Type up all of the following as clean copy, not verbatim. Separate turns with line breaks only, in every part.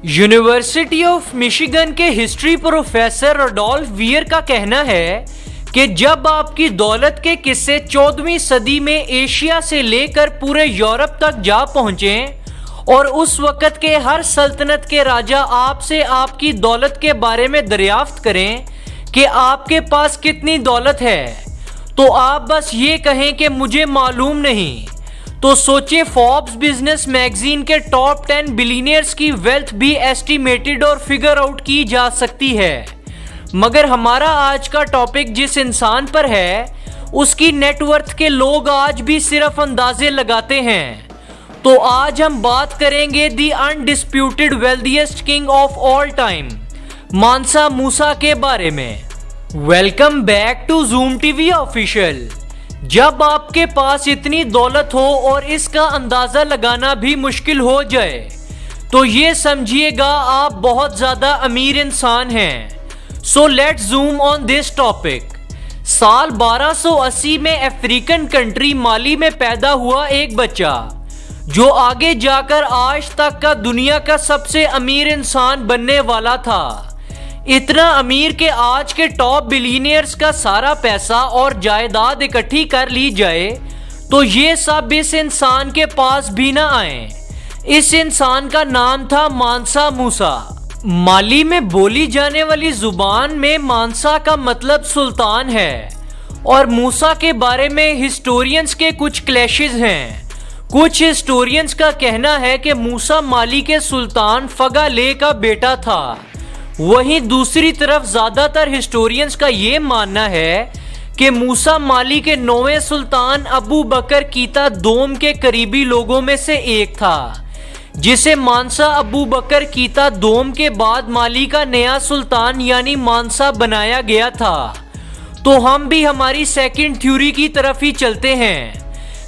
University of Michigan के history professor Rudolf wear का कहना है कि जब आपकी दौलत के किस्से 14वीं सदी में एशिया से लेकर पूरे यूरोप तक जा पहुंचे और उस वक्त के हर सल्तनत के राजा आपसे आपकी दौलत के बारे में दरियाफ्त करें कि आपके पास कितनी दौलत है, तो आप बस ये कहें कि मुझे मालूम नहीं, तो सोचे फोर्ब्स बिजनेस मैगजीन के टॉप 10 बिलियनियर्स की वेल्थ भी एस्टिमेटेड और फिगर आउट की जा सकती है। मगर हमारा आज का टॉपिक जिस इंसान पर है उसकी नेटवर्थ के लोग आज भी सिर्फ अंदाजे लगाते हैं। तो आज हम बात करेंगे the undisputed wealthiest king of all time, Mansa Musa के बारे में। Welcome back to Zoom TV official. जब आपके पास इतनी दौलत हो और इसका अंदाजा लगाना भी मुश्किल हो जाए तो ये समझिएगा आप बहुत ज्यादा अमीर इंसान हैं। So let's zoom on this topic. साल 1280 में अफ्रीकन कंट्री माली में पैदा हुआ एक बच्चा जो आगे जाकर आज तक का दुनिया का सबसे अमीर इंसान बनने वाला था। इतना अमीर के आज के टॉप बिलियनियर्स का सारा पैसा और जायदाद इकट्ठी कर ली जाए तो ये सब इस इंसान के पास भी ना आए। इस इंसान का नाम था मानसा मूसा। माली में बोली जाने वाली जुबान में मानसा का मतलब सुल्तान है और मूसा के बारे में हिस्टोरियंस के कुछ क्लैशेस हैं। कुछ हिस्टोरियंस का कहना है कि मूसा माली के सुल्तान फगाले का बेटा था, वहीं दूसरी तरफ ज्यादातर हिस्टोरियंस का ये मानना है कि मूसा माली के 9वें सुल्तान अबू बकर कीता दोम के करीबी लोगों में से एक था, जिसे मानसा अबू बकर कीता दोम के बाद माली का नया सुल्तान यानी मानसा बनाया गया था। तो हम भी हमारी सेकंड थ्योरी की तरफ ही चलते हैं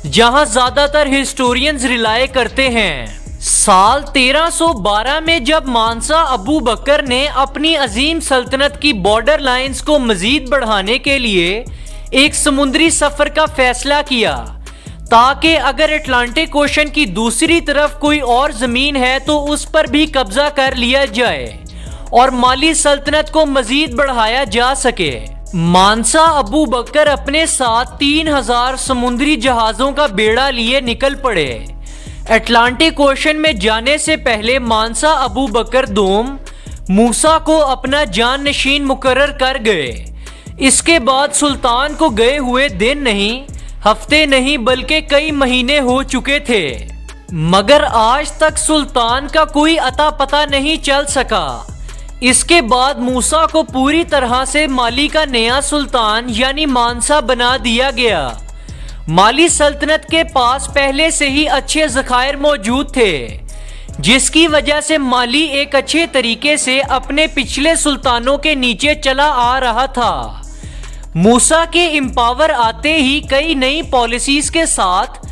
जहां ज्यादातर हिस्टोरियंस रिलाय करते हैं। साल 1312 में जब मानसा अबू बकर ने अपनी अजीम सल्तनत की बॉर्डर लाइंस को मजीद बढ़ाने के लिए एक समुद्री सफर का फैसला किया ताकि अगर अटलांटिक ओशन की दूसरी तरफ कोई और जमीन है तो उस पर भी कब्जा कर लिया जाए और माली सल्तनत को मजीद बढ़ाया जा सके। मानसा अबू बकर अपने साथ 3000 समुद्री जहाजों का बेड़ा लिए निकल पड़े। अटलांटिक ओशन में जाने से पहले मानसा अबू बकर दोम मूसा को अपना जाननशीन मुकर्रर कर गए। इसके बाद सुल्तान को गए हुए दिन नहीं, हफ्ते नहीं बल्कि कई महीने हो चुके थे, मगर आज तक सुल्तान का कोई अता पता नहीं चल सका। इसके बाद मूसा को पूरी तरह से माली का नया सुल्तान यानी मानसा बना दिया गया। माली सल्तनत के पास पहले से ही अच्छे ज़खायर मौजूद थे, जिसकी वजह से माली एक अच्छे तरीके से अपने पिछले सुल्तानों के नीचे चला आ रहा था। मूसा के एम्पावर आते ही कई नई पॉलिसीज के साथ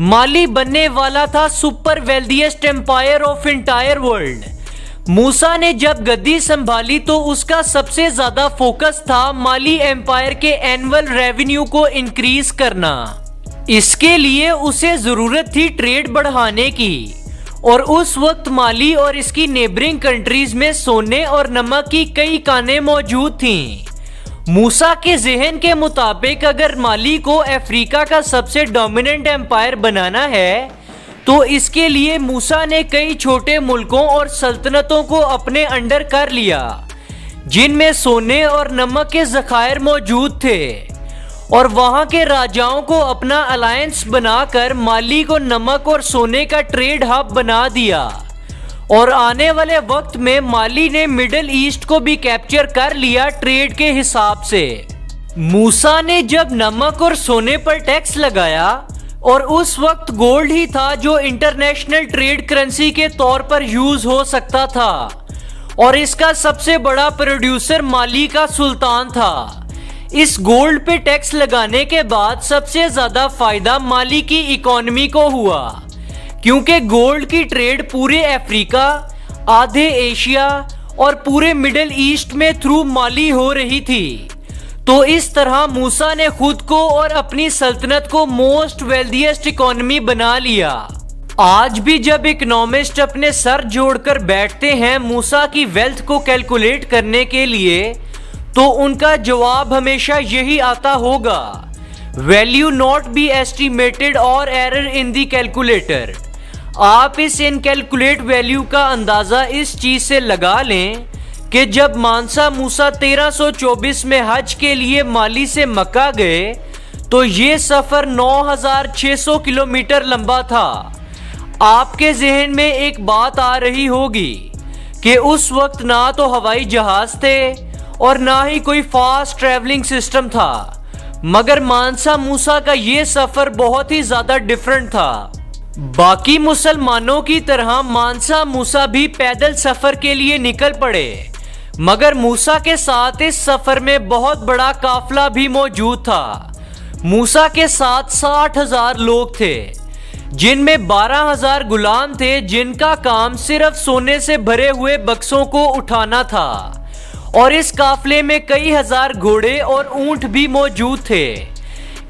माली बनने वाला था super wealthiest empire of entire world. Musa ने जब गद्दी संभाली तो उसका सबसे ज्यादा फोकस था माली एम्पायर के एनुअल रेवेन्यू को इंक्रीज करना। इसके लिए उसे जरूरत थी ट्रेड बढ़ाने की और उस वक्त माली और इसकी नेबरिंग कंट्रीज में सोने और नमक की कई कानें मौजूद थीं। मूसा के जहन के मुताबिक अगर माली को अफ्रीका का सबसे डोमिनेंट एम्पायर बनाना है तो इसके लिए मूसा ने कई छोटे मुल्कों और सल्तनतों को अपने अंडर कर लिया जिनमें सोने और नमक के ज़खायर मौजूद थे और वहां के राजाओं को अपना अलायंस बनाकर माली को नमक और सोने का ट्रेड हब बना दिया। और आने वाले वक्त में माली ने मिडिल ईस्ट को भी कैप्चर कर लिया ट्रेड के हिसाब से। मूसा ने जब नमक और सोने पर टैक्स लगाया और उस वक्त गोल्ड ही था जो इंटरनेशनल ट्रेड करेंसी के तौर पर यूज हो सकता था और इसका सबसे बड़ा प्रोड्यूसर माली का सुल्तान था। इस गोल्ड पे टैक्स लगाने के बाद सबसे ज्यादा फायदा माली की इकोनॉमी को हुआ क्योंकि गोल्ड की ट्रेड पूरे अफ्रीका, आधे एशिया और पूरे मिडिल ईस्ट में थ्रू माली हो रही थी। तो इस तरह मूसा ने खुद को और अपनी सल्तनत को मोस्ट वेल्थिएस्ट इकोनॉमी बना लिया। आज भी जब इकोनॉमिस्ट अपने सर जोड़कर बैठते हैं मूसा की वेल्थ को कैलकुलेट करने के लिए, तो उनका जवाब हमेशा यही आता होगा, वैल्यू नॉट बी एस्टिमेटेड और एरर इन दी कैलकुलेटर। आप इस इनकैलकुलेट वैल्यू का अंदाजा इस चीज से लगा लें कि जब मानसा मूसा 1324 में हज के लिए माली से मक्का गए तो ये सफर 9600 किलोमीटर लंबा था। आपके जहन में एक बात आ रही होगी कि उस वक्त ना तो हवाई जहाज थे और ना ही कोई फास्ट ट्रैवलिंग सिस्टम था, मगर मानसा मूसा का ये सफर बहुत ही ज्यादा डिफरेंट था। बाकी मुसलमानों की तरह मानसा मूसा भी पैदल सफर के लिए निकल पड़े, मगर मूसा के साथ इस सफर में बहुत बड़ा काफिला भी मौजूद था। मूसा के साथ 60,000 लोग थे, जिनमें 12,000 गुलाम थे जिनका काम सिर्फ सोने से भरे हुए बक्सों को उठाना था, और इस काफिले में कई हजार घोड़े और ऊंट भी मौजूद थे।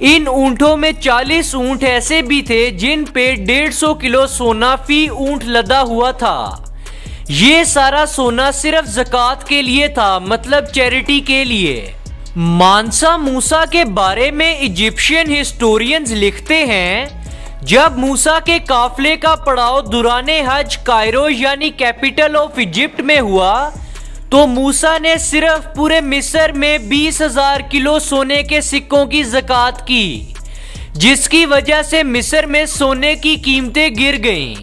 इन ऊंटों में 40 ऊंट ऐसे भी थे जिन पे 150 किलो सोना फी ऊंट लदा हुआ था। ये सारा सोना सिर्फ ज़कात के लिए था, मतलब चैरिटी के लिए। मानसा मूसा के बारे में इजिप्शियन हिस्टोरियंस लिखते हैं, जब मूसा के काफिले का पड़ाव दुराने हज कायरो यानी कैपिटल ऑफ इजिप्ट में हुआ, तो मूसा ने सिर्फ पूरे मिस्र में 20,000 किलो सोने के सिक्कों की ज़कात की, जिसकी वजह से मिस्र में सोने की कीमतें गिर गईं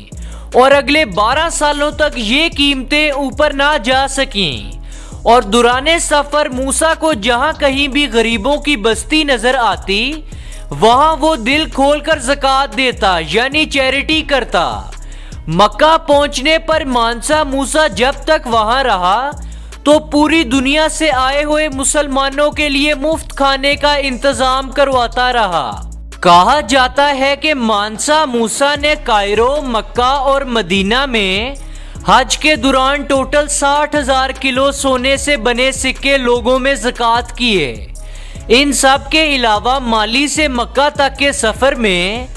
और अगले 12 सालों तक ये कीमतें ऊपर ना जा सकीं। और दुराने सफर मूसा को जहां कहीं भी गरीबों की बस्ती नजर आती, वहां वो दिल खोलकर ज़कात देता यानी चैरिटी करता। मक्का पहुंचने पर मानसा मूसा जब तक वहां रहा तो पूरी दुनिया से आए हुए मुसलमानों के लिए मुफ्त खाने का इंतजाम करवाता रहा। कहा जाता है कि मानसा मूसा ने कायरो, मक्का और मदीना में हज के दौरान टोटल 60,000 किलो सोने से बने सिक्के लोगों में ज़कात किए। इन सब के अलावा माली से मक्का तक के सफर में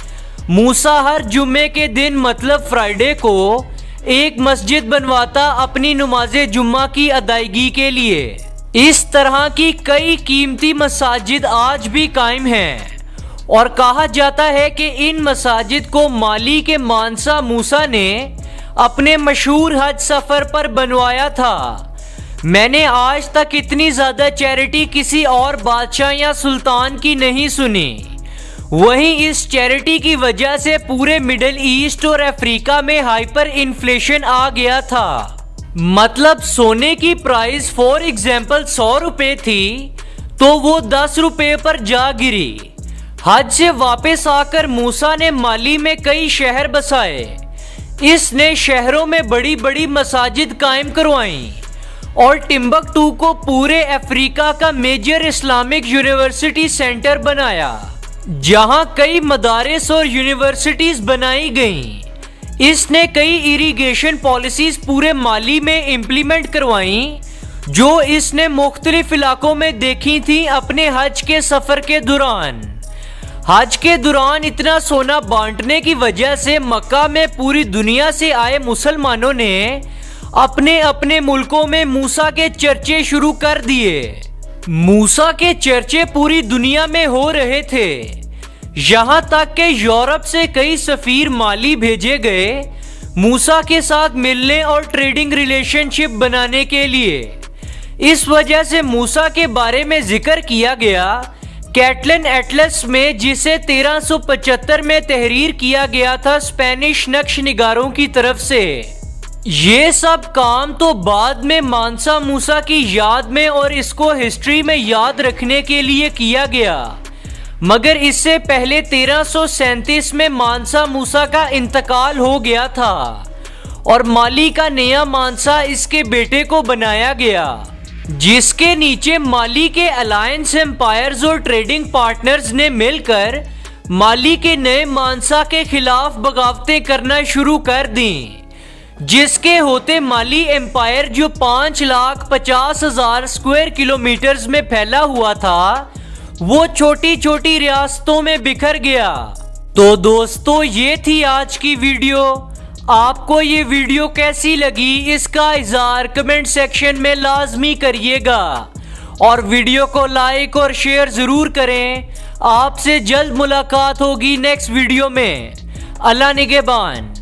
मूसा हर जुम्मे के दिन मतलब फ्राइडे को एक मस्जिद बनवाता अपनी नमाज़े जुम्मा की अदायगी के लिए। इस तरह की कई कीमती मसाजिद आज भी कायम हैं और कहा जाता है कि इन मसाजिद को माली के मानसा मूसा ने अपने मशहूर हज सफर पर बनवाया था। मैंने आज तक इतनी ज्यादा चैरिटी किसी और बादशाह या सुल्तान की नहीं सुनी। वहीं इस चैरिटी की वजह से पूरे मिडिल ईस्ट और अफ्रीका में हाइपर इन्फ्लेशन आ गया था। मतलब सोने की प्राइस फॉर एग्जाम्पल 100 रुपए थी तो वो 10 रुपए पर जा गिरी। हज से वापस आकर मूसा ने माली में कई शहर बसाए। इसने शहरों में बड़ी बड़ी मसाजिद कायम करवाई और टिम्बकटू को पूरे अफ्रीका का मेजर इस्लामिक यूनिवर्सिटी सेंटर बनाया, जहां कई मदारिस और यूनिवर्सिटीज बनाई गईं। इसने कई इरिगेशन पॉलिसीज पूरे माली में इम्प्लीमेंट करवाई, जो इसने मुख्तलिफ इलाकों में देखी थी अपने हज के सफर के दौरान। हज के दौरान इतना सोना बांटने की वजह से मक्का में पूरी दुनिया से आए मुसलमानों ने अपने अपने मुल्कों में मूसा के चर्चे शुरू कर दिए। मूसा के चर्चे पूरी दुनिया में हो रहे थे, यहाँ तक कि यूरोप से कई सफीर माली भेजे गए मूसा के साथ मिलने और ट्रेडिंग रिलेशनशिप बनाने के लिए। इस वजह से मूसा के बारे में जिक्र किया गया कैटलन एटलस में, जिसे 1375 में तहरीर किया गया था स्पेनिश नक्श निगारों की तरफ से। ये सब काम तो बाद में मानसा मूसा की याद में और इसको हिस्ट्री में याद रखने के लिए किया गया, मगर इससे पहले 1337 में मानसा मूसा का इंतकाल हो गया था और माली का नया मानसा इसके बेटे को बनाया गया, जिसके नीचे माली के अलायंस एम्पायर्स और ट्रेडिंग पार्टनर्स ने मिलकर माली के नए मानसा के खिलाफ बगावतें करना शुरू कर दी, जिसके होते माली एम्पायर जो 5,50,000 स्क्वायर किलोमीटर्स में फैला हुआ था, वो छोटी छोटी रियासतों में बिखर गया। तो दोस्तों ये थी आज की वीडियो। आपको ये वीडियो कैसी लगी इसका इज़हार कमेंट सेक्शन में लाजमी करिएगा और वीडियो को लाइक और शेयर जरूर करें। आपसे जल्द मुलाकात होगी नेक्स्ट वीडियो में। अल्लाह निगहबान।